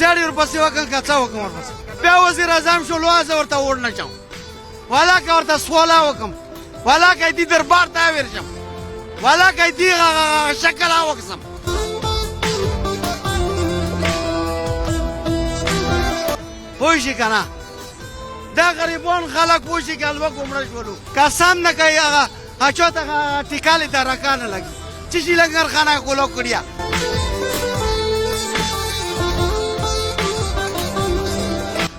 څېړې ورپسې وکړم که څه وکړم ورپسې بیا وزیر اعظم شو لوه زه ورته وړ نه چم والا که ورته سوله وکړم والا که دې دربار ته ورشم والا که دې شکل وکړم پوه شي که نه دا غریبان خلک پوه شي که الوکو مړه شولو قسم نه کوي هغه چاته ټیکالې ته رکا نه لګي څه شي لنګرخانه یې کولو کړیا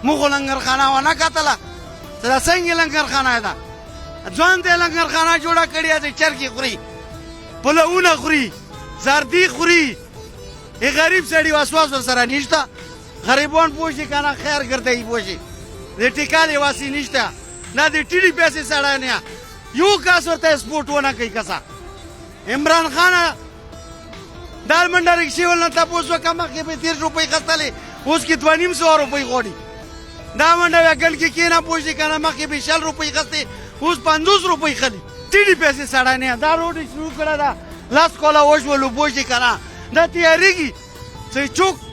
موږ خو لنګرخانه ونه کتله دا څنګه لنګرخانه ده ځوان دی لنګرخانه جوړه کړې ده چرګې خوري پلونه خوري زردي خوري غریب سړي وسواس ورسره نشته غریبان پوه شي که نه خیر ګرځوي پوه شي د ټیکالې واسې نشته نه د ټیډي پیسې سړی نه یو کس ورته سپورټ ونه کوي کسه عمران خان دا منډه رکشې ول نه تپوس وکړه مخکې به 30 روپۍ خستلې اوس کې 250 روپۍ غواړي دا منډه وګل کې کېنه پوه شي که نه مخکې به 60 روپۍ خستې اوس 50 روپۍ خلي ټیډي پیسې سړی نه دا روډ شروع کړه ده لاس کوله وشولو پوه شي که نه دا تیارېږي چې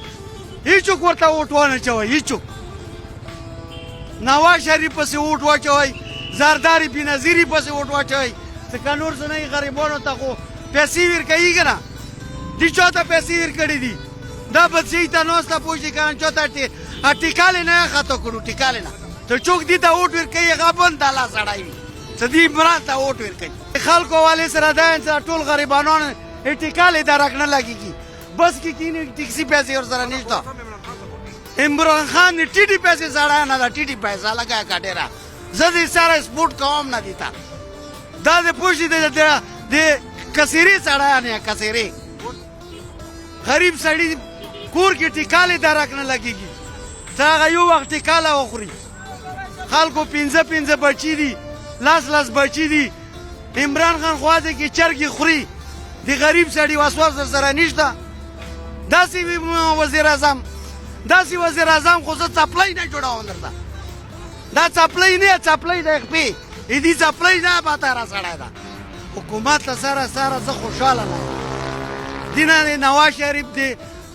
هیڅوک ورته ووټ ونه چوئ هیڅوک نواز شریف پسې ووټ واچوئ زرداري بېنظیري پسې ووټ واچوئ ځکه نور څه نه غریبانو ته خو پیسې ورکوي که نه دي چا ته پیسې ورکړي دي دا بچۍ ته ناسته پوه شي که نه چا ته ټیکالې نه یې خطا کړو ټیکالې نه ته څوک دې ته ووټ ورکوي هغه بند الله سړی وي چې دې عمران ته ووټ ورکوي خلکو والې سره دا انسان ټول غریبانان ټیکالې درک نه لګېږي بس کې کینې ټیکسي پیسې ورسره نشته عمران خان د ټیټي پیسې سړی نه ده ټیټي پیسه لګیا که ډېره زه دې سره سپورټ کوم نه دي ته دا د پوه شي د کثیرې سړیان یا کثیرې غریب سړي کور کې ټیکالې درک نه لګېږي ته هغه یو وخت ټیکاله وخوري خلکو 15 بچي دي 10 بچي دي عمران خان خواځي کې چرګې خوري د غریب سړي وسواس ورسره نشته داسې وزیر اعظم داسې وزیر اعظم خو زه څپلۍ نه جوړوم درته دا څپلۍ نه څپلۍ د خپې دې څپلۍ نه باتاره سړی ده حکومت له سره زه خوشحاله نه دي نه د نواز شریف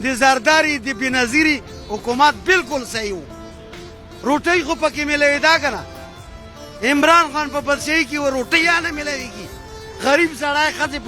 د زرداري د بېنظیري حکومت بالکل صحیح و روټۍ خو پکې میلوېده که نه عمران خان په بادشاهي کې روټۍ یا نه میلوېږي غریب سړی ښځې